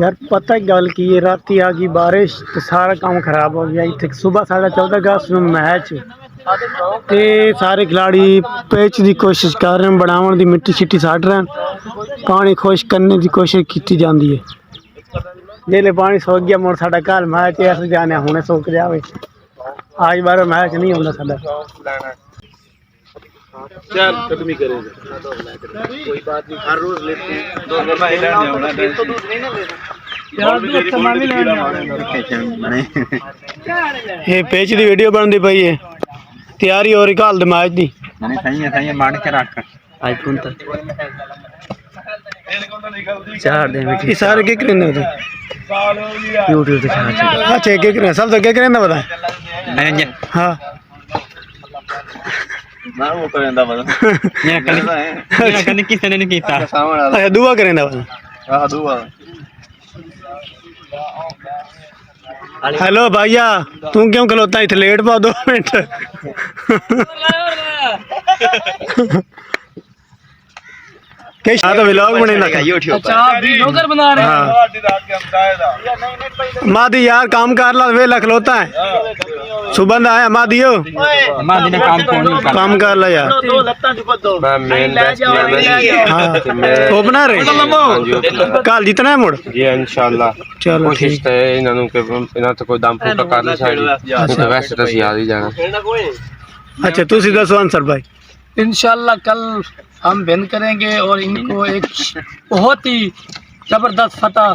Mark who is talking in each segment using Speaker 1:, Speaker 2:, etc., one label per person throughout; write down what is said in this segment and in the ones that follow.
Speaker 1: यार पता गल की है, राती आ गई बारिश तो सारा काम खराब हो गया। इतने सुबह साढ़े 14 अगस्त में मैच ते सारे खिलाड़ी पिच की कोशिश कर रहे हैं, बनावन की मिट्टी शिट्टी सट रहे हैं, पानी खुश करने की कोशिश की जाती है। जेले पानी सुक गया मुड़ साडा कल मैच है, अस जाने हुणे सुक जाए। आज बार मैच नहीं होंदा साडा।
Speaker 2: चल खत्म ही करेगा, कोई बात नहीं, हर रोज लेते हैं। दो तो दूध नहीं ना लेना।
Speaker 1: ये पेच की वीडियो बनती पई है, तैयारी हो रही कल मैच की।
Speaker 2: सही है मार के रख आईफोन तक चार दे बेटी।
Speaker 1: ये सारे के करने होते
Speaker 2: यूट्यूब पे चार।
Speaker 1: अच्छा के करने सब तो के करने पता है। हाँ
Speaker 2: ना वो करेंदा पता ये कने किसी ने नहीं कीता।
Speaker 1: अच्छा दुआ करेंदा पता।
Speaker 2: हां दुआ।
Speaker 1: हेलो भैया तू क्यों खलोता इतने लेट पा 2 मिनट। तो व्लॉग बनेगा
Speaker 2: यूट्यूब पर। अच्छा आप व्लॉगर बना रहे हैं।
Speaker 1: मादी यार काम कर ला वेला खलोता है सुबह आया मादियो
Speaker 2: मादी ने
Speaker 1: काम कर ला यार।
Speaker 2: दो लत्ता चुप दो मैं मेन
Speaker 1: वो बना रहे कल जितना है मुड़
Speaker 3: जी इंशाल्लाह।
Speaker 1: चलो
Speaker 3: कोशिश तो है इन्होंने के इन्हों तो कोई दम फूटा कर नहीं साइड तो वैसे तो याद ही जाना।
Speaker 1: अच्छा तुसी दसो आंसर भाई।
Speaker 4: इंशाल्लाह कल हम विन करेंगे और इनको एक बहुत ही जबरदस्त फतह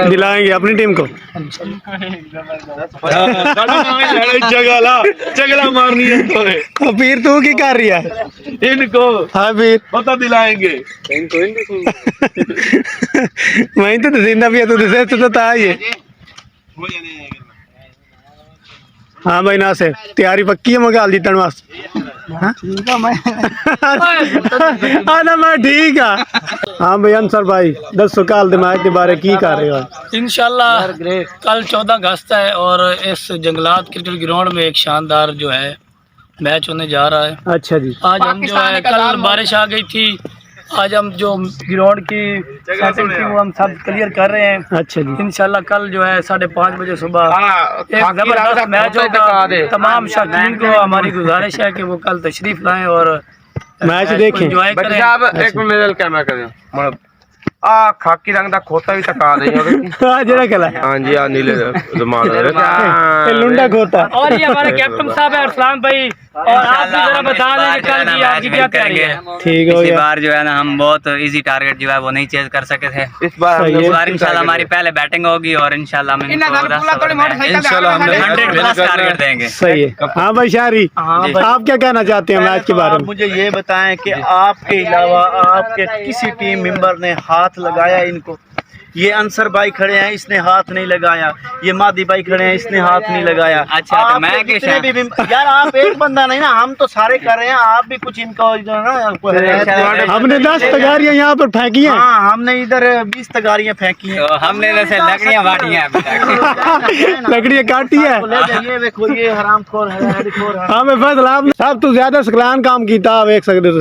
Speaker 1: दिलाएंगे अपनी टीम को।
Speaker 2: जगला मारनी है तो
Speaker 1: पीर तू की कर रही है
Speaker 2: इनको।
Speaker 1: हाँ पीर
Speaker 2: पता दिलाएंगे
Speaker 1: वहीं तो जिंदा भी है तो ताई है। हाँ भाई ना से तैयारी पक्की है मगाल जीतने वास्ते। ना मैं ठीक है। हाँ भाई अंसर भाई दसो कल के मैच के बारे की कर रहे हो।
Speaker 4: इंशाल्लाह कल 14 अगस्त है और इस जंगलात क्रिकेट ग्राउंड में एक शानदार जो है मैच होने जा रहा है।
Speaker 1: अच्छा जी
Speaker 4: आज हम जो है कल बारिश आ गई थी, आज हम जो ग्राउंड की सेटिंग थी वो हम सब क्लियर कर रहे हैं।
Speaker 1: अच्छा जी
Speaker 4: इंशाल्लाह कल जो है 5:30 बजे सुबह एक जबरदस्त मैच होगा। तमाम शौकीन को हमारी गुजारिश है कि वो कल तशरीफ लाएं और
Speaker 1: मैच देखें।
Speaker 4: एंजॉय करें।
Speaker 3: एक मिनट कैमरा करें आ खाकी रंग दा खोता भी तका दे
Speaker 1: जरा कला
Speaker 3: हां जी आ नीले रुमाल
Speaker 1: ये लुंडा खोता।
Speaker 4: और ये हमारे कैप्टन साहब है अरसलान भाई, और आप भी जरा बता दें कि कल की आपकी क्या तैयारी है।
Speaker 1: ठीक हो
Speaker 5: इस
Speaker 1: गया।
Speaker 5: बार जो है ना हम बहुत इजी टारगेट जो है वो नहीं चेज कर सके थे।
Speaker 3: इस बार
Speaker 1: सही है।
Speaker 5: इस बार इंशाल्लाह हमारी पहले बैटिंग होगी और इंशाल्लाह हम
Speaker 3: इंशाल्लाह हम
Speaker 5: 100+ टारगेट देंगे।
Speaker 1: सही है। हाँ भाई शारी आप क्या कहना चाहते हैं मैच के बारे में।
Speaker 2: मुझे ये बताएं कि आपके अलावा आपके किसी टीम मेंबर ने हाथ लगाया इनको। ये अंसर भाई खड़े हैं इसने हाथ नहीं लगाया, ये मादी भाई खड़े हैं इसने हाथ नहीं लगाया।
Speaker 5: अच्छा तो मैं
Speaker 2: जितने भी यार आप एक बंदा नहीं ना, हम तो सारे कर रहे हैं, आप भी कुछ इनको जो ना
Speaker 1: हमने 10 तगारियां यहाँ पर फेंकी हैं।
Speaker 2: हाँ हमने इधर 20 तगारियां फेंकी हैं।
Speaker 5: तो हमने जैसे लकड़ियां बांटी हैं अभी तक।
Speaker 1: लकड़ियाँ काटी है।
Speaker 2: ले जाइए देखो ये हरामखोर है हरामखोर है।
Speaker 1: हाँ मैं फैसला आपने सब तो ज्यादा सकलान काम किया वेख सकते हो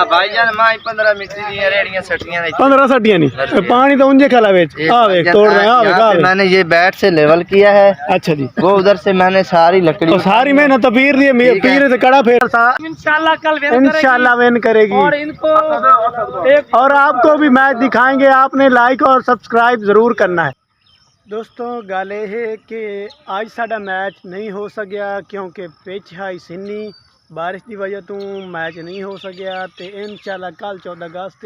Speaker 2: भाईजान मां 15 मिनट दी रेड़ियां सटियां
Speaker 1: 15 सटियां नहीं पानी तो उंजे खला वेच वेख तोड़ रहे हैं।
Speaker 2: मैंने ये बैट से लेवल किया है।
Speaker 1: अच्छा जी
Speaker 2: वो उधर से मैंने सारी लकड़ी
Speaker 1: तो सारी मेहनत तो पीर दी पीर से कड़ा फेर
Speaker 4: इंशाल्लाह कल
Speaker 1: इंशाल्लाह विन करेगी
Speaker 4: और इनको
Speaker 1: और आपको भी मैच दिखाएंगे। आपने लाइक और सब्सक्राइब जरूर करना है। दोस्तों गल ये है कि आज साडा मैच नहीं हो सकिया क्योंकि पिच है सिन्नी बारिश की वजह तो मैच नहीं हो सकिया। तो इंशाल्लाह कल 14 अगस्त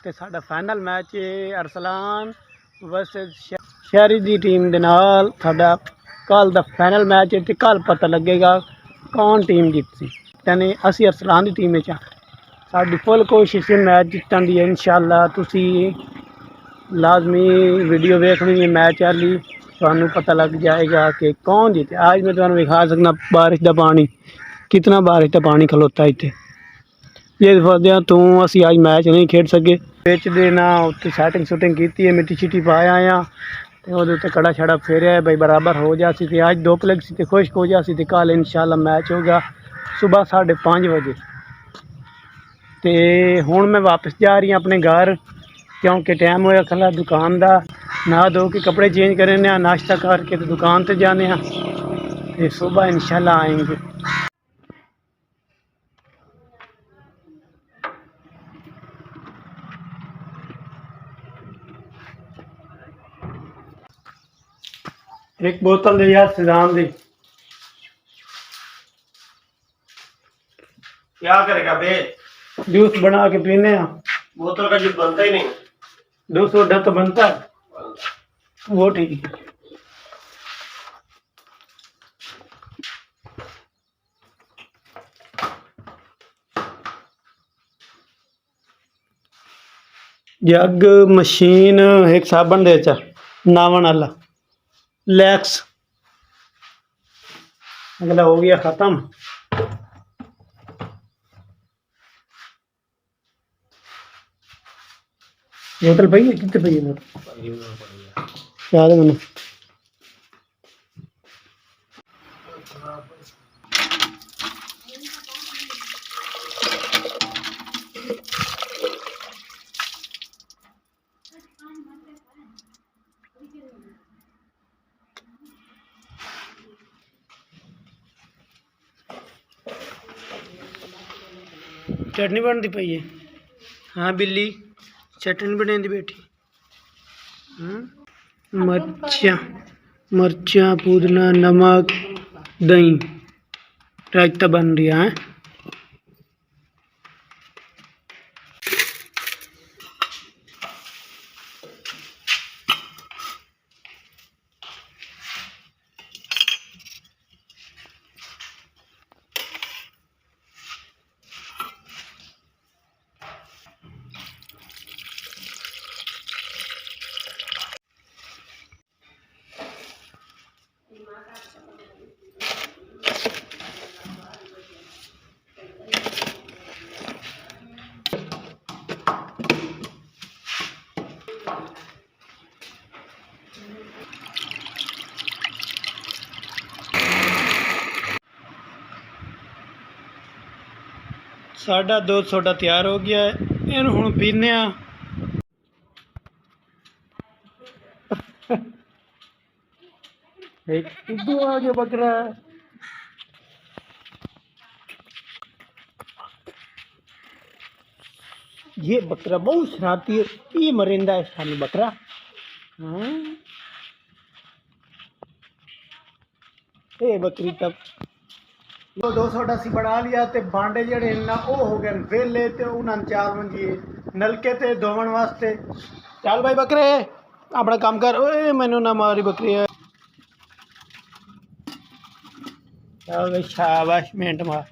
Speaker 1: ते साडा फाइनल मैच है अरसलान वर्सेस शहरी दी टीम दे नाल। साडा कल दा फाइनल मैच है ते कल पता लगेगा कौन टीम जीतती। यानी असी अरसलान दी टीम च साडी फुल कोशिश है मैच जितन दी। इंशाल्लाह तुसी लाजमी वीडियो देखनी है मैच वाली, तुहानू पता लग जाएगा कि कौन जीते। आज मैं तुहानू दिखा सकना बारिश का पानी कितना बारिश का पानी खलोता इतने। ये वजह तू असी आज मैच नहीं खेड सके। पिच दे ना उत्ते सैटिंग शूटिंग की है, मिट्टी शिट्टी पाया आया तो वो उत्ते कड़ा छड़ा फेरिया है भाई बराबर हो जासी। तो आज 2 प्लेग से खुश्क हो जासी। तो कल इंशाल्लाह मैच होगा सुबह 5:30 बजे। तो हुण मैं वापस जा रही हूँ अपने घर क्योंकि टाइम होया खला दुकान दा, नहा धो के कपड़े चेंज करने, नाश्ता करके तो दुकान ते जाने, ये सुबह इंशाल्लाह आएंगे। एक बोतल दे यार सिदाम दी।
Speaker 2: क्या करेगा बे?
Speaker 1: जूस बना के पीने हैं।
Speaker 2: बोतल का जूस बनता ही नहीं।
Speaker 1: 200 तो बनता है वो, ठीक है। जग मशीन एक साबन दे चा नावन वाला लैक्स, अगला हो गया खत्म। बोतल पई है, कितने पई है बोतल? याद है मैंने। चटनी बनती पई है। हाँ बिल्ली चटनी बनी बैठी। मर्चा पुदीना नमक दही रायता बन रहा है। साढ़ा दूध सोडा तैयार हो गया है, इन हुण पीने आ। एक इदू आ गया बकरा। ये बकरा बहुत शरारती है, ये मरिंदा है सामने बकरा। हाँ ये बकरी तब वो 280 बढ़ा लिया ते भांडे जड़े ना वो हो गए वेले ते उन्होंने 4 मंजिए नलके ते धोवन वास्ते। चल भाई बकरे अपना काम कर। ओए मैनू ना मारी बकरी है। चल भाई शाबाश मिनट मार।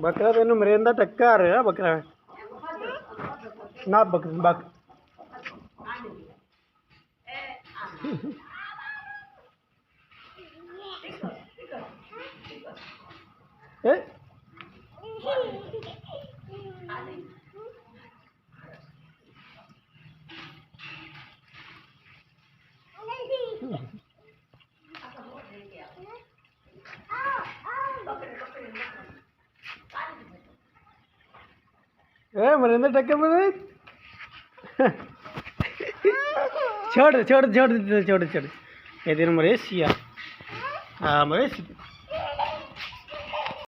Speaker 1: बकरा तेन मरेंदा टक्का रहा बकरा ना बक बक मरेंदा टक्के मरे। छोड़ छोड़ छोड़ छोड़ छोड़ ये दिन मरेसिया। हाँ मरेसी।